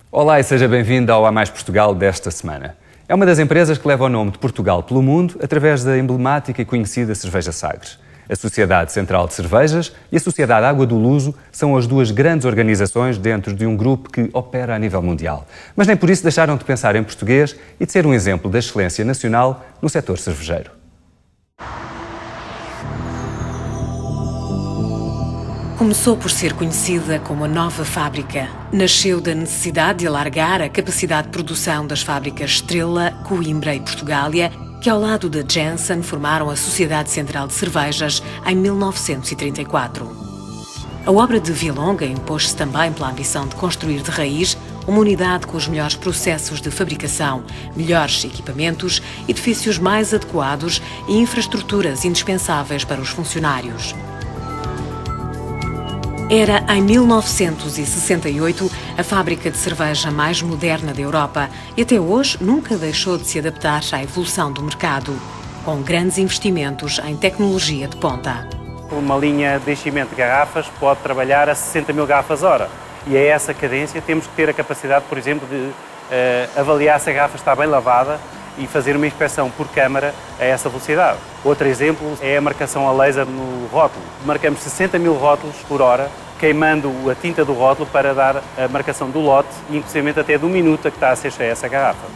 Olá e seja bem-vindo ao A Mais Portugal desta semana. É uma das empresas que leva o nome de Portugal pelo mundo através da emblemática e conhecida cerveja Sagres. A Sociedade Central de Cervejas e a Sociedade Água do Luso são as duas grandes organizações dentro de um grupo que opera a nível mundial. Mas nem por isso deixaram de pensar em português e de ser um exemplo da excelência nacional no setor cervejeiro. Começou por ser conhecida como a nova fábrica. Nasceu da necessidade de alargar a capacidade de produção das fábricas Estrela, Coimbra e Portugália, que ao lado da Janssen formaram a Sociedade Central de Cervejas em 1934. A obra de Vialonga impôs-se também pela ambição de construir de raiz uma unidade com os melhores processos de fabricação, melhores equipamentos, edifícios mais adequados e infraestruturas indispensáveis para os funcionários. Era, em 1968, a fábrica de cerveja mais moderna da Europa e até hoje nunca deixou de se adaptar à evolução do mercado, com grandes investimentos em tecnologia de ponta. Uma linha de enchimento de garrafas pode trabalhar a 60 mil garrafas hora e a essa cadência temos que ter a capacidade, por exemplo, de avaliar se a garrafa está bem lavada e fazer uma inspeção por câmara a essa velocidade. Outro exemplo é a marcação a laser no rótulo. Marcamos 60 mil rótulos por hora, queimando a tinta do rótulo para dar a marcação do lote e inclusive até do minuto a que está a ser cheia essa garrafa.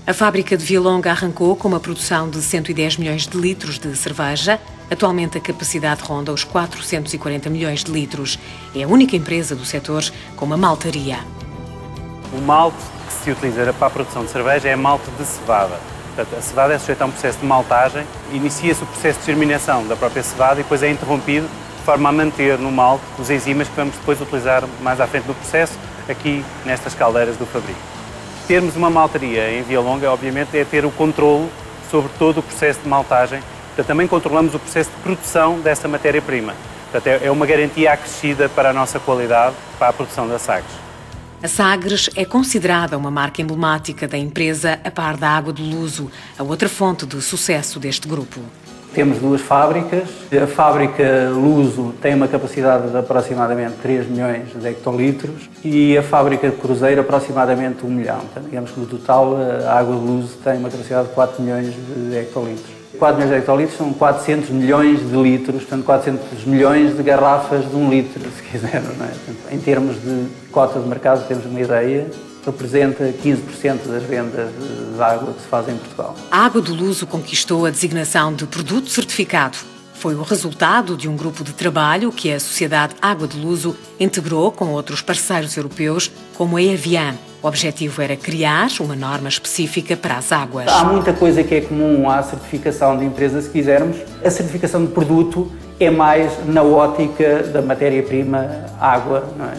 A fábrica de Vialonga arrancou com uma produção de 110 milhões de litros de cerveja. Atualmente a capacidade ronda os 440 milhões de litros. É a única empresa do setor com uma maltaria. O malte que se utiliza para a produção de cerveja é malte de cevada. Portanto, a cevada é sujeita a um processo de maltagem, inicia-se o processo de germinação da própria cevada e depois é interrompido de forma a manter no malte os enzimas que vamos depois utilizar mais à frente no processo, aqui nestas caldeiras do fabrico. Termos uma maltaria em Vialonga, obviamente, é ter o controle sobre todo o processo de maltagem. Portanto, também controlamos o processo de produção dessa matéria-prima. Portanto, é uma garantia acrescida para a nossa qualidade, para a produção da Sagres. A Sagres é considerada uma marca emblemática da empresa, a par da Água do Luso, a outra fonte de sucesso deste grupo. Temos duas fábricas. A fábrica Luso tem uma capacidade de aproximadamente 3 milhões de hectolitros e a fábrica Cruzeiro aproximadamente 1 milhão. Então, digamos que no total a Água do Luso tem uma capacidade de 4 milhões de hectolitros. 4 milhões de hectolitros são 400 milhões de litros, portanto 400 milhões de garrafas de 1 litro, se quisermos. Não é? Portanto, em termos de cota de mercado, temos uma ideia, representa 15% das vendas de água que se fazem em Portugal. A Água do Luso conquistou a designação de produto certificado. Foi o resultado de um grupo de trabalho que a Sociedade Água do Luso integrou com outros parceiros europeus, como a Evian. O objetivo era criar uma norma específica para as águas. Há muita coisa que é comum à certificação de empresa, se quisermos. A certificação de produto é mais na ótica da matéria-prima água, não é?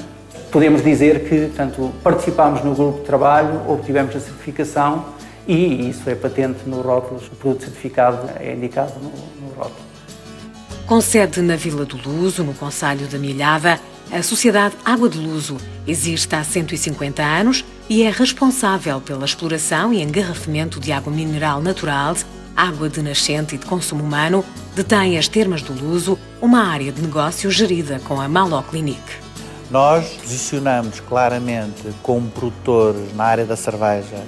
Podemos dizer que, portanto, participámos no grupo de trabalho, obtivemos a certificação e isso é patente no rótulo. O produto certificado é indicado no rótulo. Com sede na Vila do Luso, no concelho da Milhava, a Sociedade Água do Luso existe há 150 anos e é responsável pela exploração e engarrafamento de água mineral natural, água de nascente e de consumo humano. Detém as Termas do Luso, uma área de negócio gerida com a Maloclinic. Nós posicionamos claramente como produtores na área da cerveja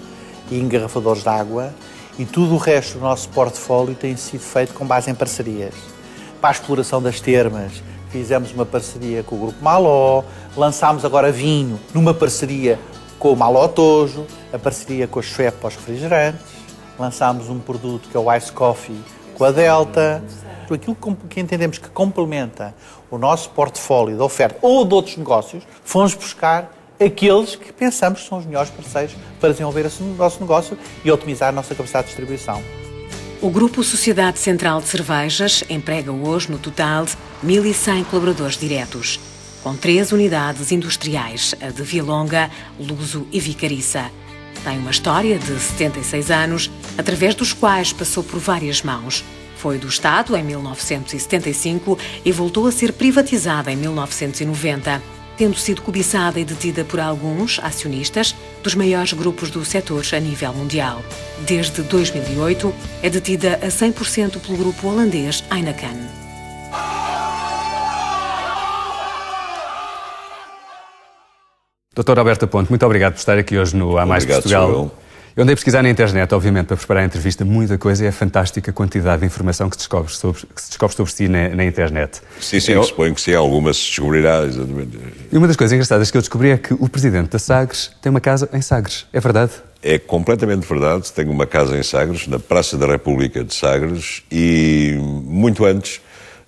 e engarrafadores de água e tudo o resto do nosso portfólio tem sido feito com base em parcerias. Para a exploração das termas, fizemos uma parceria com o Grupo Maló, lançámos agora vinho numa parceria com o Maló Tojo, a parceria com a Schweppes para os refrigerantes, lançámos um produto que é o Ice Coffee com a Delta. Aquilo que entendemos que complementa o nosso portfólio de oferta ou de outros negócios, fomos buscar aqueles que pensamos que são os melhores parceiros para desenvolver o nosso negócio e otimizar a nossa capacidade de distribuição. O Grupo Sociedade Central de Cervejas emprega hoje, no total, 1.100 colaboradores diretos, com 3 unidades industriais, a de Vialonga, Luso e Vicariça. Tem uma história de 76 anos, através dos quais passou por várias mãos. Foi do Estado em 1975 e voltou a ser privatizada em 1990, tendo sido cobiçada e detida por alguns acionistas dos maiores grupos do setor a nível mundial. Desde 2008, é detida a 100% pelo grupo holandês Heineken. Dr. Alberto Aponte, muito obrigado por estar aqui hoje no A Mais Portugal. Eu andei a pesquisar na internet, obviamente, para preparar a entrevista, muita coisa, e é fantástica a quantidade de informação que se descobre sobre si na internet. Sim, suponho que sim, algumas se descobrirá, exatamente. E uma das coisas engraçadas que eu descobri é que o presidente da Sagres tem uma casa em Sagres, é verdade? É completamente verdade, tenho uma casa em Sagres, na Praça da República de Sagres, e muito antes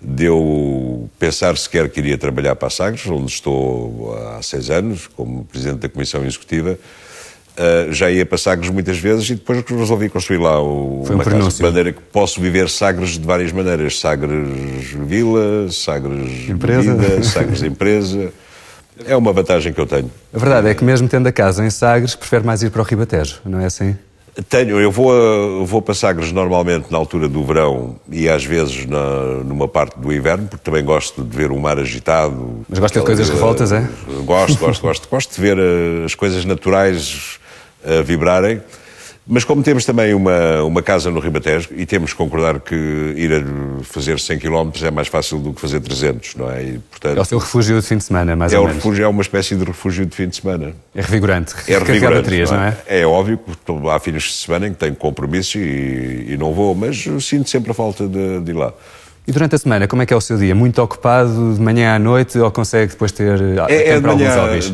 de eu pensar sequer que iria trabalhar para a Sagres, onde estou há 6 anos, como presidente da Comissão Executiva, já ia para Sagres muitas vezes e depois resolvi construir lá uma casa, de maneira que posso viver Sagres de várias maneiras. Sagres Vila, Sagres Empresa. Vida, Sagres Empresa. É uma vantagem que eu tenho. A verdade é que mesmo tendo a casa em Sagres, prefere mais ir para o Ribatejo, não é assim? Eu vou para Sagres normalmente na altura do verão e às vezes numa parte do inverno, porque também gosto de ver o mar agitado. Mas gosta de coisas revoltas, é? Gosto de ver as coisas naturais a vibrarem. Mas como temos também uma casa no Ribatejo, e temos que concordar que ir a fazer 100 km é mais fácil do que fazer 300, não é? E, portanto, é o seu refúgio de fim de semana, mais ou menos. É uma espécie de refúgio de fim de semana. É revigorante. É revigorante, baterias, não é? É óbvio que há fins de semana em que tenho compromissos e não vou, mas sinto sempre a falta de ir lá. E durante a semana, como é que é o seu dia? Muito ocupado, de manhã à noite, ou consegue depois ter tempo para alguns hobbies?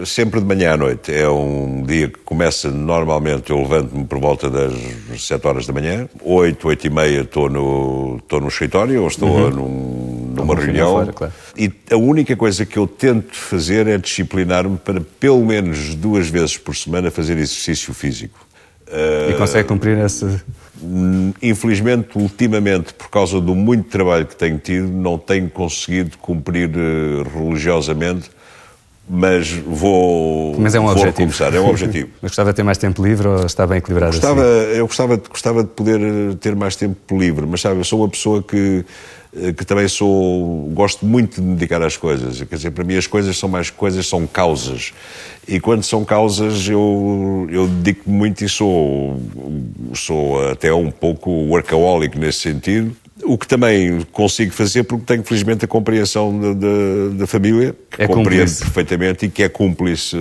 Sempre de manhã à noite. É um dia que começa normalmente, eu levanto-me por volta das 7 horas da manhã, 8h30 estou no escritório, ou estou numa reunião. Fora, claro. E a única coisa que eu tento fazer é disciplinar-me para pelo menos 2 vezes por semana fazer exercício físico. E consegue cumprir essa... Infelizmente, ultimamente, por causa do muito trabalho que tenho tido, não tenho conseguido cumprir religiosamente, mas vou é um objetivo. Começar. É um objetivo. Mas gostava de ter mais tempo livre ou está bem equilibrado assim? Eu gostava de poder ter mais tempo livre, mas sabe, eu sou uma pessoa que também gosto muito de me dedicar às coisas. Quer dizer, para mim as coisas são mais coisas, são causas. E quando são causas eu dedico-me muito e sou até um pouco workaholic nesse sentido. O que também consigo fazer porque tenho felizmente a compreensão da família, que compreende perfeitamente e que é cúmplice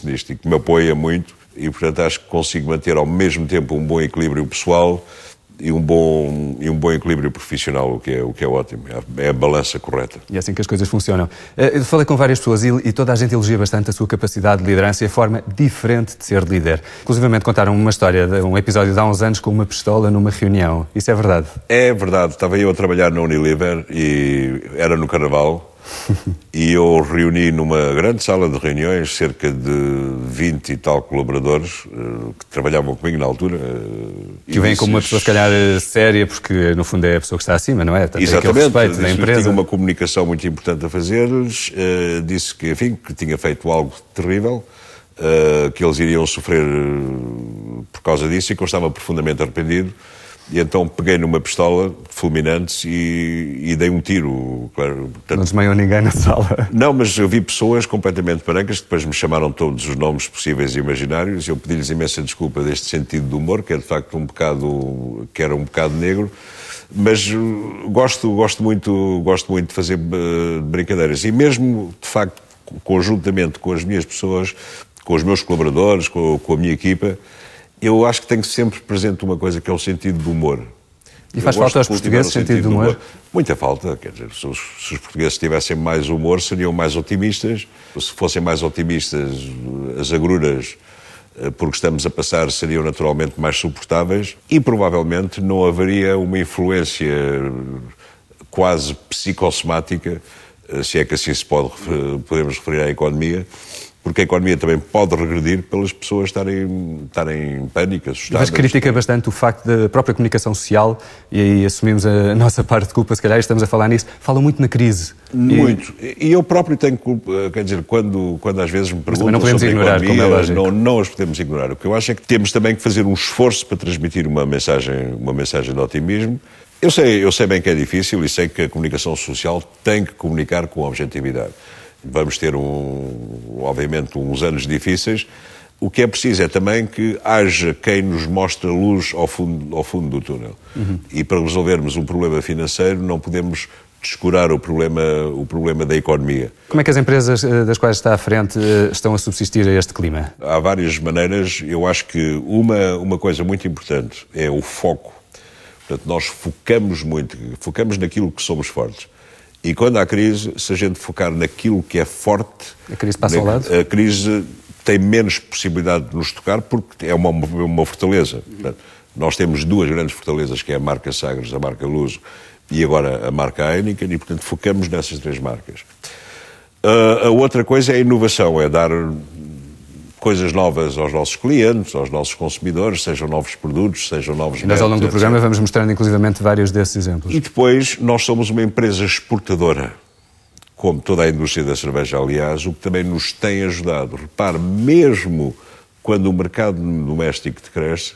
nisto e que me apoia muito. E portanto acho que consigo manter ao mesmo tempo um bom equilíbrio pessoal e um bom equilíbrio profissional, o que é ótimo. É a balança correta. E é assim que as coisas funcionam. Eu falei com várias pessoas e toda a gente elogia bastante a sua capacidade de liderança e a forma diferente de ser líder. Inclusivamente contaram uma história, um episódio de há uns anos com uma pistola numa reunião. Isso é verdade? É verdade. Estava eu a trabalhar na Unilever e era no Carnaval. E eu reuni numa grande sala de reuniões cerca de 20 e tal colaboradores que trabalhavam comigo na altura. Que vêm como uma pessoa, se calhar, séria, porque no fundo é a pessoa que está acima, não é? Exatamente. Respeito da empresa. Tinha uma comunicação muito importante a fazer-lhes, disse que, enfim, que tinha feito algo terrível, que eles iriam sofrer por causa disso e que eu estava profundamente arrependido. E então peguei numa pistola fulminante e dei um tiro. Claro, portanto, não desmaiou ninguém na sala? Não, mas eu vi pessoas completamente brancas que depois me chamaram todos os nomes possíveis e imaginários. Eu pedi-lhes imensa desculpa deste sentido de humor, que é de facto era um bocado negro. Mas gosto muito de fazer brincadeiras. E mesmo, de facto, conjuntamente com as minhas pessoas, com os meus colaboradores, com a minha equipa, eu acho que tenho sempre presente uma coisa que é o sentido do humor. E faz falta aos portugueses o sentido do humor? Muita falta. Quer dizer, se os portugueses tivessem mais humor, seriam mais otimistas. Se fossem mais otimistas, as agruras, porque estamos a passar, seriam naturalmente mais suportáveis e provavelmente não haveria uma influência quase psicossomática, se é que assim podemos referir à economia, porque a economia também pode regredir pelas pessoas estarem em pânico, assustadas. Mas critica bastante o facto da própria comunicação social, e aí assumimos a nossa parte de culpa, se calhar estamos a falar nisso, falam muito na crise. Muito. E eu próprio tenho culpa, quer dizer, quando às vezes me perguntam não podemos sobre ignorar, a economia, como é lógico. Não as podemos ignorar. O que eu acho é que temos também que fazer um esforço para transmitir uma mensagem de otimismo. Eu sei bem que é difícil e sei que a comunicação social tem que comunicar com objetividade. Vamos ter, obviamente, uns anos difíceis. O que é preciso é também que haja quem nos mostre luz ao fundo do túnel. Uhum. E para resolvermos um problema financeiro não podemos descurar o problema da economia. Como é que as empresas das quais está à frente estão a subsistir a este clima? Há várias maneiras. Eu acho que uma coisa muito importante é o foco. Portanto, nós focamos naquilo que somos fortes. E quando há crise, se a gente focar naquilo que é forte... A crise passa ao lado? A crise tem menos possibilidade de nos tocar porque é uma fortaleza. Portanto, nós temos duas grandes fortalezas, que é a marca Sagres, a marca Luso e agora a marca Heineken, e portanto focamos nessas três marcas. A outra coisa é a inovação, é dar coisas novas aos nossos clientes, aos nossos consumidores, sejam novos produtos, sejam novos... E nós, ao longo do programa, vamos mostrando inclusivamente vários desses exemplos. E depois, nós somos uma empresa exportadora, como toda a indústria da cerveja, aliás, o que também nos tem ajudado. Repare, mesmo quando o mercado doméstico decresce,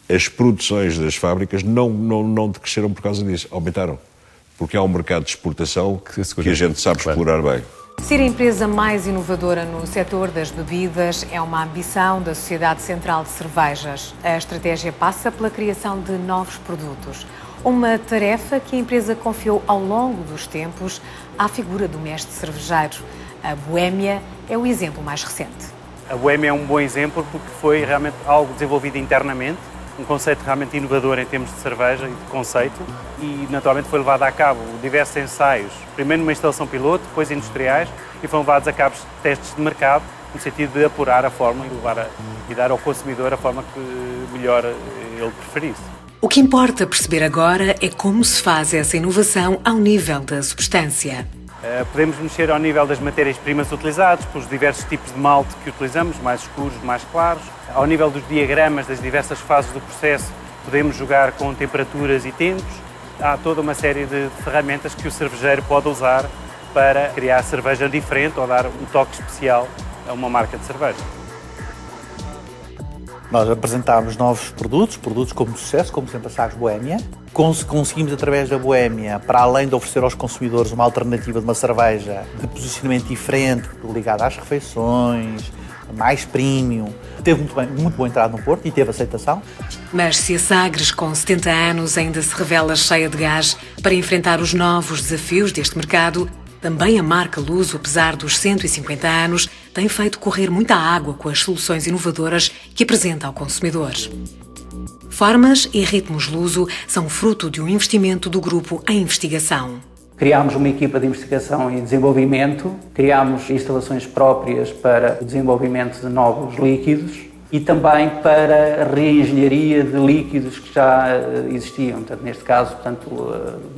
as produções das fábricas não decresceram por causa disso, aumentaram. Porque há um mercado de exportação que a gente sabe explorar bem. Ser a empresa mais inovadora no setor das bebidas é uma ambição da Sociedade Central de Cervejas. A estratégia passa pela criação de novos produtos. Uma tarefa que a empresa confiou ao longo dos tempos à figura do mestre cervejeiro. A Boémia é o exemplo mais recente. A Boémia é um bom exemplo porque foi realmente algo desenvolvido internamente, um conceito realmente inovador em termos de cerveja e de conceito, e naturalmente foi levado a cabo diversos ensaios, primeiro numa instalação piloto, depois industriais, e foram levados a cabo testes de mercado, no sentido de apurar a forma e dar ao consumidor a forma que melhor ele preferisse. O que importa perceber agora é como se faz essa inovação ao nível da substância. Podemos mexer ao nível das matérias-primas utilizadas, pelos diversos tipos de malte que utilizamos, mais escuros, mais claros. Ao nível dos diagramas das diversas fases do processo, podemos jogar com temperaturas e tempos. Há toda uma série de ferramentas que o cervejeiro pode usar para criar cerveja diferente ou dar um toque especial a uma marca de cerveja. Nós apresentámos novos produtos como sucesso, como sempre a Sagres Boémia. Conseguimos, através da Boémia, para além de oferecer aos consumidores uma alternativa de uma cerveja de posicionamento diferente, ligada às refeições, mais premium, teve muito boa entrada no Porto e teve aceitação. Mas se a Sagres, com 70 anos, ainda se revela cheia de gás para enfrentar os novos desafios deste mercado, também a marca Luso, apesar dos 150 anos, tem feito correr muita água com as soluções inovadoras que apresenta ao consumidor. Formas e ritmos Luso são fruto de um investimento do grupo em investigação. Criámos uma equipa de investigação e desenvolvimento, criámos instalações próprias para o desenvolvimento de novos líquidos e também para a reengenharia de líquidos que já existiam, portanto, neste caso,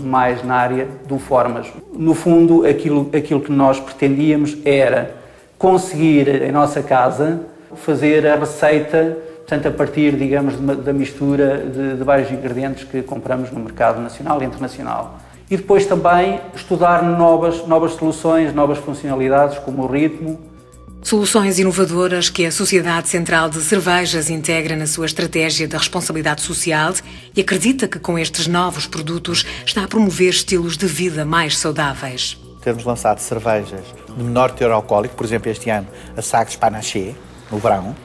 mais na área do formas. No fundo, aquilo que nós pretendíamos era conseguir, em nossa casa, fazer a receita, portanto, a partir, digamos, da mistura de vários ingredientes que compramos no mercado nacional e internacional. E depois também estudar novas soluções, novas funcionalidades, como o ritmo. Soluções inovadoras que a Sociedade Central de Cervejas integra na sua estratégia da responsabilidade social e acredita que com estes novos produtos está a promover estilos de vida mais saudáveis. Temos lançado cervejas de menor teor alcoólico, por exemplo, este ano a Sagres Panaché, no verão.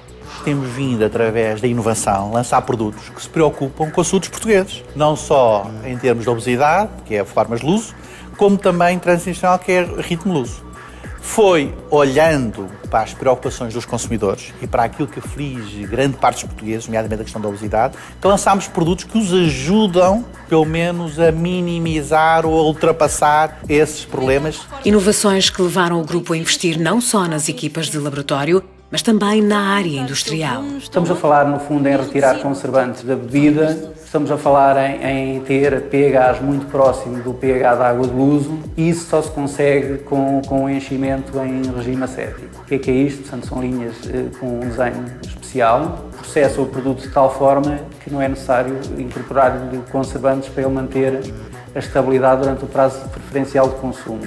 Temos vindo, através da inovação, lançar produtos que se preocupam com assuntos portugueses. Não só em termos de obesidade, que é a Formas Luso, como também transicional, que é Ritmo Luso. Foi olhando para as preocupações dos consumidores e para aquilo que aflige grande parte dos portugueses, nomeadamente a questão da obesidade, que lançámos produtos que os ajudam, pelo menos, a minimizar ou a ultrapassar esses problemas. Inovações que levaram o grupo a investir não só nas equipas de laboratório, mas também na área industrial. Estamos a falar, no fundo, em retirar conservantes da bebida, estamos a falar em ter pHs muito próximo do pH da água de Luso, e isso só se consegue com o enchimento em regime acético. O que é isto? Portanto, são linhas com um desenho especial, processa o produto de tal forma que não é necessário incorporar-lhe conservantes para ele manter a estabilidade durante o prazo preferencial de consumo.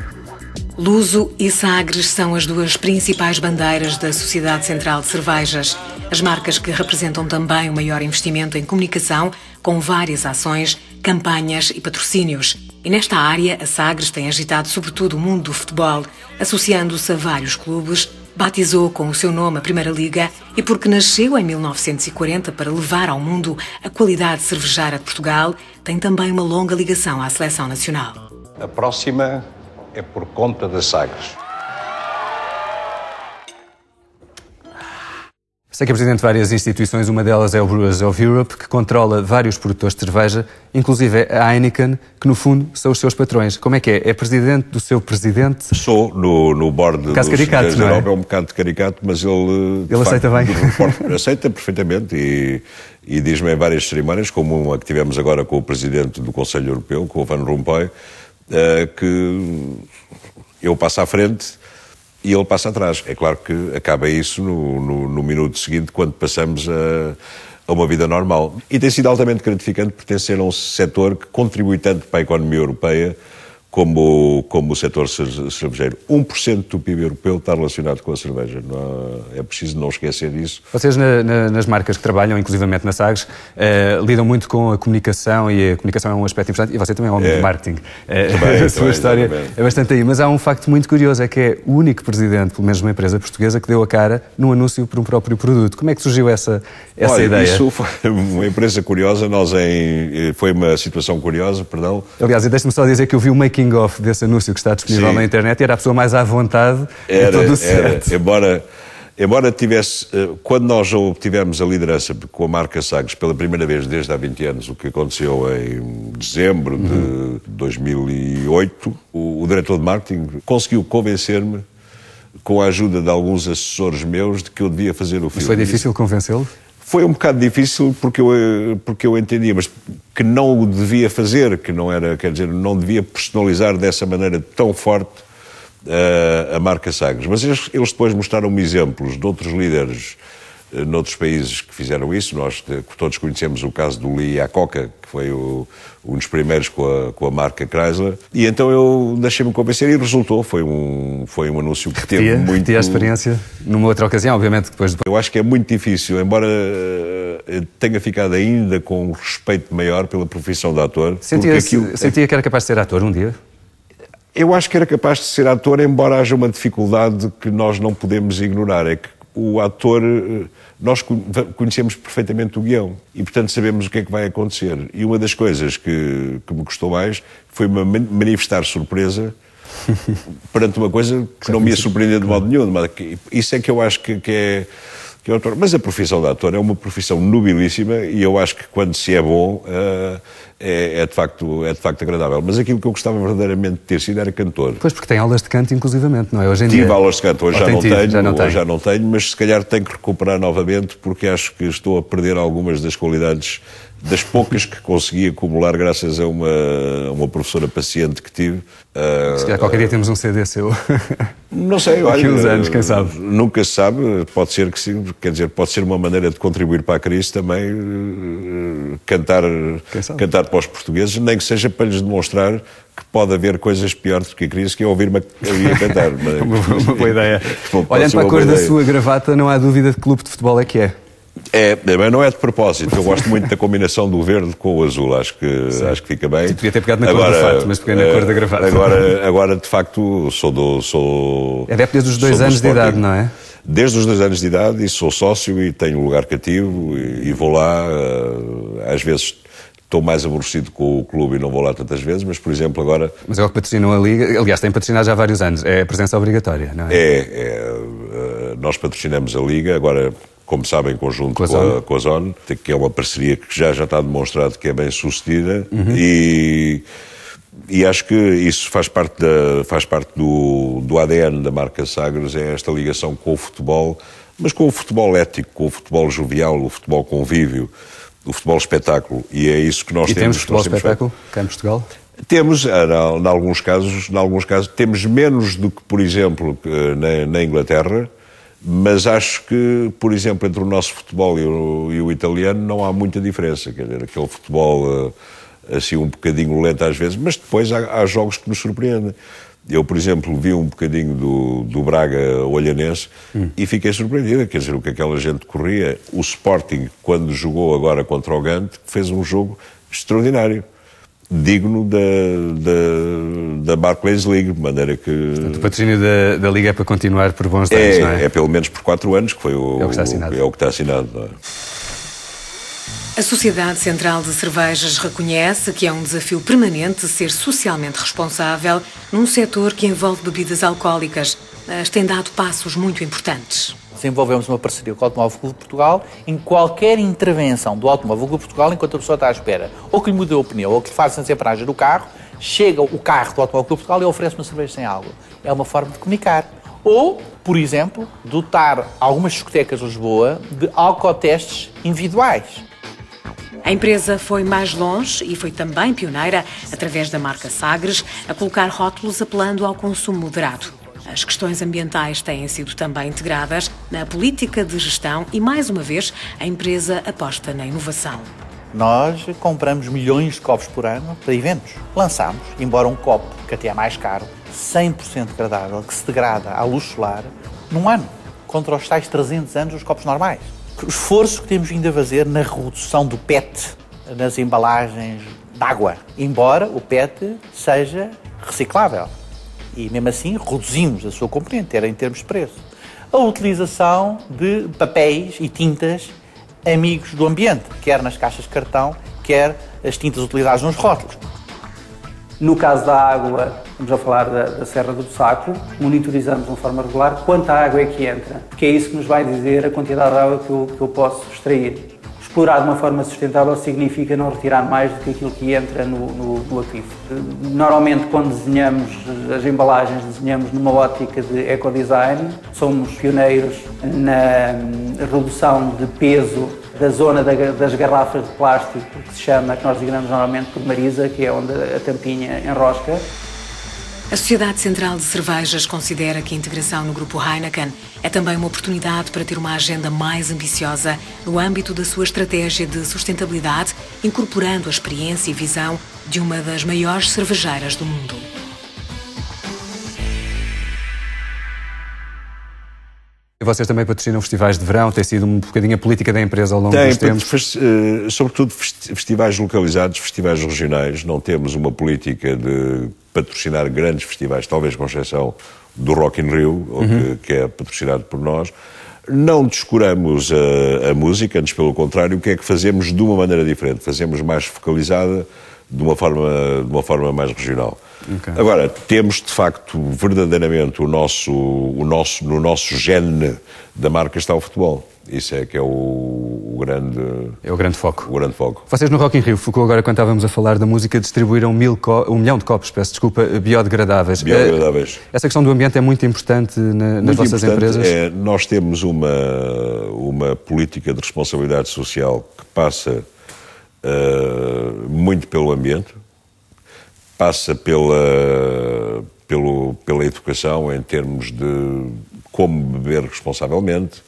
Luso e Sagres são as duas principais bandeiras da Sociedade Central de Cervejas, as marcas que representam também o maior investimento em comunicação, com várias ações, campanhas e patrocínios. E nesta área, a Sagres tem agitado sobretudo o mundo do futebol, associando-se a vários clubes, batizou com o seu nome a Primeira Liga e porque nasceu em 1940 para levar ao mundo a qualidade cervejeira de Portugal, tem também uma longa ligação à seleção nacional. A próxima é por conta das Sagres. Sei que é presidente de várias instituições, uma delas é o Brewers of Europe, que controla vários produtores de cerveja, inclusive a Heineken, que no fundo são os seus patrões. Como é que é? É presidente do seu presidente? Sou no board do caricato, não é? É um bocado de caricato, mas ele aceita bem? Aceita perfeitamente e diz-me em várias cerimónias, como a que tivemos agora com o presidente do Conselho Europeu, com o Van Rompuy, que eu passo à frente e ele passa atrás. É claro que acaba isso no minuto seguinte, quando passamos a uma vida normal. E tem sido altamente gratificante pertencer a um setor que contribui tanto para a economia europeia como o setor cervejeiro. 1% do PIB europeu está relacionado com a cerveja. É preciso não esquecer disso. Vocês, nas marcas que trabalham, inclusivamente na Sagres, lidam muito com a comunicação, e a comunicação é um aspecto importante, e você também é um homem de marketing. A sua história é bastante aí. Mas há um facto muito curioso, é que é o único presidente, pelo menos de uma empresa portuguesa, que deu a cara num anúncio por um próprio produto. Como é que surgiu essa ideia? Isso foi uma empresa curiosa, foi uma situação curiosa, perdão. Aliás, deixe-me só dizer que eu vi o making off desse anúncio que está disponível na internet e era a pessoa mais à vontade de todo o set. Embora tivesse, quando nós obtivemos a liderança com a marca Sagres pela primeira vez desde há 20 anos, o que aconteceu em dezembro de 2008, o diretor de marketing conseguiu convencer-me, com a ajuda de alguns assessores meus, de que eu devia fazer o filme. Mas foi difícil convencê-lo? Foi um bocado difícil porque eu entendia, mas que não o devia fazer, que não era, quer dizer, não devia personalizar dessa maneira tão forte a marca Sagres. Mas eles depois mostraram-me exemplos de outros líderes noutros países que fizeram isso. Nós todos conhecemos o caso do Lee Iacocca, que foi um dos primeiros com a marca Chrysler, e então eu deixei-me convencer e resultou. Foi um anúncio que teve muito... Repetia a experiência numa outra ocasião, obviamente, depois... Eu acho que é muito difícil, embora tenha ficado ainda com um respeito maior pela profissão de ator. Sentia que era capaz de ser ator um dia? Eu acho que era capaz de ser ator, embora haja uma dificuldade que nós não podemos ignorar, é que o ator, nós conhecemos perfeitamente o guião e, portanto, sabemos o que é que vai acontecer. E uma das coisas que me custou mais foi manifestar surpresa perante uma coisa que não me ia surpreender de modo nenhum. Isso é que eu acho que é o ator. Mas a profissão de ator é uma profissão nobilíssima e eu acho que quando se é bom é de facto agradável. Mas aquilo que eu gostava verdadeiramente de ter sido era cantor. Pois, porque tem aulas de canto, inclusivamente, não é? Hoje em dia... Tive aulas de canto, hoje já não tenho, mas se calhar tenho que recuperar novamente porque acho que estou a perder algumas das qualidades, das poucas que consegui acumular graças a uma professora paciente que tive. Se calhar qualquer dia temos um CD seu. Não sei, olha... Daqui uns anos, quem sabe? Nunca se sabe, pode ser que sim, quer dizer, pode ser uma maneira de contribuir para a crise também, cantar para os portugueses, nem que seja para lhes demonstrar que pode haver coisas piores do que a crise, que é ouvir-me a cantar. Uma boa ideia. Olhando para a cor da sua gravata, não há dúvida de que clube de futebol é que é. Mas não é de propósito. Eu gosto muito da combinação do verde com o azul. Acho que fica bem. Devia ter pegado na cor do fato, mas peguei na cor da gravata. Agora, de facto, sou... É desde os 2 anos de idade, não é? Desde os 2 anos de idade, e sou sócio e tenho um lugar cativo e vou lá. Às vezes estou mais aborrecido com o clube e não vou lá tantas vezes, mas, por exemplo, agora... Mas é o que patrocinam a Liga. Aliás, tem patrocinado já há vários anos. É a presença obrigatória, não é? Nós patrocinamos a Liga, agora... Como sabem, em conjunto com a Zone, que é uma parceria que já está demonstrado que é bem sucedida, e acho que isso faz parte do ADN da marca Sagres, é esta ligação com o futebol, mas com o futebol ético, com o futebol jovial, o futebol convívio, o futebol espetáculo, e é isso que nós temos. E temos futebol espetáculo cá em Portugal? Temos, em alguns casos, temos menos do que, por exemplo, na Inglaterra. Mas acho que, por exemplo, entre o nosso futebol e o italiano não há muita diferença. Quer dizer, aquele futebol assim um bocadinho lento às vezes, mas depois há jogos que nos surpreendem. Eu, por exemplo, vi um bocadinho do Braga Olhanense e fiquei surpreendido. Quer dizer, o que aquela gente corria. O Sporting, quando jogou agora contra o Gante, fez um jogo extraordinário. Digno da Barclays League, de maneira que... Portanto, o patrocínio da Liga é para continuar por bons anos, não é? É pelo menos por 4 anos, que foi é o que está assinado. É o que está assinado, não é? A Sociedade Central de Cervejas reconhece que é um desafio permanente ser socialmente responsável num setor que envolve bebidas alcoólicas, mas tem dado passos muito importantes. Desenvolvemos uma parceria com o Automóvel Clube de Portugal. Em qualquer intervenção do Automóvel Clube de Portugal, enquanto a pessoa está à espera, ou que lhe mude o pneu, ou que lhe faça a separagem do carro, chega o carro do Automóvel Clube de Portugal e oferece uma cerveja sem álcool. É uma forma de comunicar. Ou, por exemplo, dotar algumas discotecas de Lisboa de alcotestes individuais. A empresa foi mais longe e foi também pioneira, através da marca Sagres, a colocar rótulos apelando ao consumo moderado. As questões ambientais têm sido também integradas na política de gestão e, mais uma vez, a empresa aposta na inovação. Nós compramos milhões de copos por ano para eventos. Lançamos, embora um copo, que até é mais caro, 100% degradável, que se degrada à luz solar, num ano, contra os tais 300 anos dos copos normais. O esforço que temos vindo a fazer na redução do PET nas embalagens de água, embora o PET seja reciclável. E mesmo assim reduzimos a sua componente, era em termos de preço. A utilização de papéis e tintas amigos do ambiente, quer nas caixas de cartão, quer as tintas utilizadas nos rótulos. No caso da água, estamos a falar da Serra do Saco, monitorizamos de uma forma regular quanta água é que entra, porque é isso que nos vai dizer a quantidade de água que eu posso extrair. Explorar de uma forma sustentável significa não retirar mais do que aquilo que entra no aquífero. Normalmente, quando desenhamos as embalagens, desenhamos numa ótica de ecodesign. Somos pioneiros na redução de peso da zona das garrafas de plástico, que se chama, que nós designamos normalmente por Marisa, que é onde a tampinha enrosca. A Sociedade Central de Cervejas considera que a integração no grupo Heineken é também uma oportunidade para ter uma agenda mais ambiciosa no âmbito da sua estratégia de sustentabilidade, incorporando a experiência e visão de uma das maiores cervejeiras do mundo. Vocês também patrocinam festivais de verão, tem sido um bocadinho a política da empresa ao longo dos tempos? Sobretudo festivais localizados, festivais regionais. Não temos uma política de patrocinar grandes festivais, talvez com exceção do Rock in Rio, que é patrocinado por nós. Não descuramos a música, antes pelo contrário, o que é que fazemos de uma maneira diferente? Fazemos mais focalizada, de uma forma mais regional. Okay. Agora, temos de facto verdadeiramente no nosso gene da marca está o futebol. Isso é que é o grande foco. O grande foco. Vocês no Rock in Rio, Foucault, agora quando estávamos a falar da música, distribuíram 1 milhão de copos, biodegradáveis. Essa questão do ambiente é muito importante nas vossas empresas? Nós temos uma política de responsabilidade social que passa muito pelo ambiente, passa pela educação em termos de como beber responsavelmente,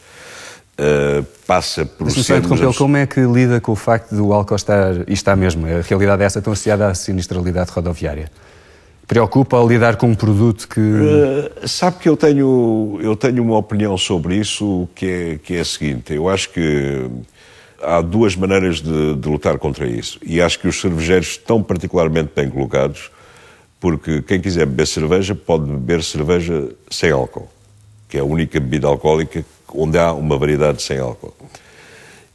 passa por sermos... Como é que lida com o facto do álcool estar, e está mesmo, a realidade é essa, tão associada à sinistralidade rodoviária? Preocupa ao lidar com um produto que... Sabe que eu tenho uma opinião sobre isso que é a seguinte, eu acho que há duas maneiras de lutar contra isso. E acho que os cervejeiros estão particularmente bem colocados, porque quem quiser beber cerveja pode beber cerveja sem álcool, que é a única bebida alcoólica onde há uma variedade sem álcool.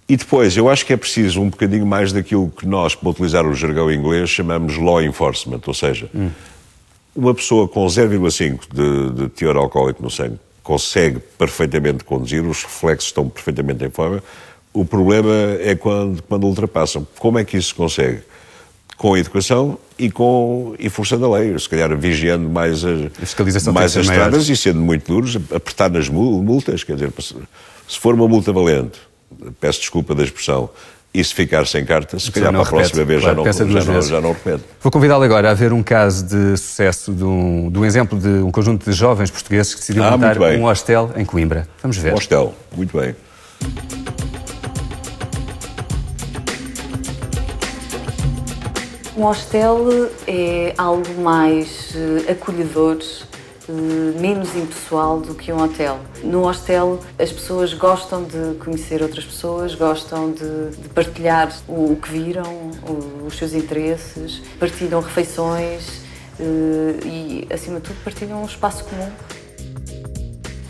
E depois, eu acho que é preciso um bocadinho mais daquilo que nós, para utilizar o jargão inglês, chamamos law enforcement, ou seja, uma pessoa com 0,5 de teor alcoólico no sangue consegue perfeitamente conduzir, os reflexos estão perfeitamente em forma. O problema é quando ultrapassam. Como é que isso se consegue? Com a educação e forçando a lei. Se calhar vigiando mais as estradas e sendo muito duros, apertar nas multas. Quer dizer, se for uma multa valente, peço desculpa da expressão, e se ficar sem carta, se calhar para a próxima vez já não repete. Vou convidá-lo agora a ver um caso de sucesso de um exemplo de um conjunto de jovens portugueses que decidiu montar um hostel em Coimbra. Vamos ver. Um hostel, muito bem. Um hostel é algo mais acolhedor, menos impessoal do que um hotel. No hostel, as pessoas gostam de conhecer outras pessoas, gostam de partilhar o que viram, os seus interesses, partilham refeições e, acima de tudo, partilham um espaço comum.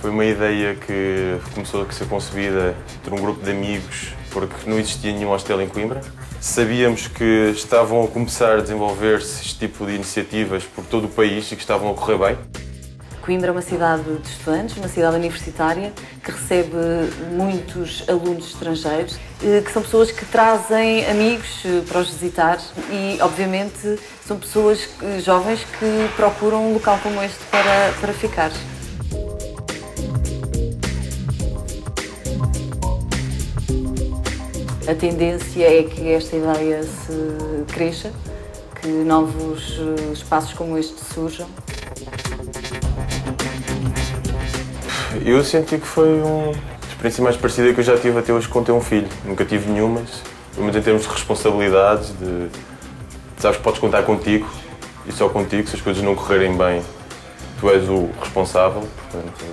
Foi uma ideia que começou a ser concebida por um grupo de amigos porque não existia nenhum hostel em Coimbra. Sabíamos que estavam a começar a desenvolver-se este tipo de iniciativas por todo o país e que estavam a correr bem. Coimbra é uma cidade de estudantes, uma cidade universitária, que recebe muitos alunos estrangeiros, que são pessoas que trazem amigos para os visitar e, obviamente, são pessoas jovens que procuram um local como este para ficar. A tendência é que esta ideia se cresça, que novos espaços como este surjam. Eu senti que foi uma experiência mais parecida que eu já tive até hoje com ter um filho. Nunca tive nenhumas, mas em termos de responsabilidades, sabes que podes contar contigo e só contigo, se as coisas não correrem bem, tu és o responsável, portanto,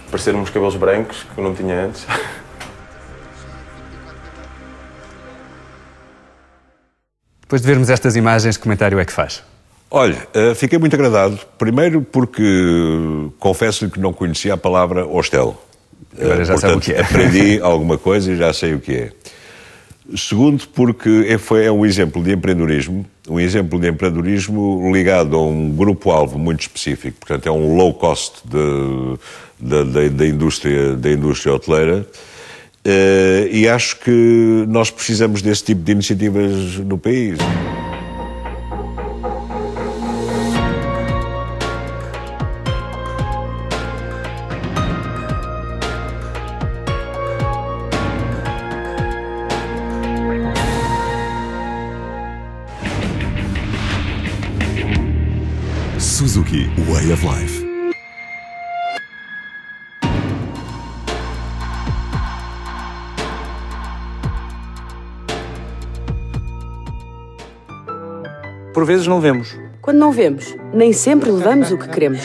parecer uns cabelos brancos que eu não tinha antes. Depois de vermos estas imagens, que comentário é que faz? Olha, fiquei muito agradado. Primeiro porque confesso-lhe que não conhecia a palavra hostel. Agora já sabe o que é. Aprendi alguma coisa e já sei o que é. Segundo porque é um exemplo de empreendedorismo, ligado a um grupo-alvo muito específico. Portanto, é um low cost da indústria hoteleira. E acho que nós precisamos desse tipo de iniciativas no país. Suzuki Way of Life. Por vezes não vemos. Quando não vemos, nem sempre levamos o que queremos.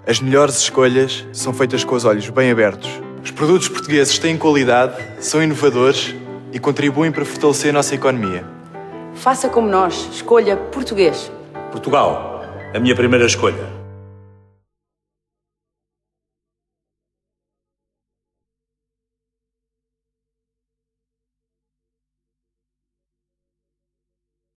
As melhores escolhas são feitas com os olhos bem abertos. Os produtos portugueses têm qualidade, são inovadores e contribuem para fortalecer a nossa economia. Faça como nós, escolha português. Portugal, a minha primeira escolha.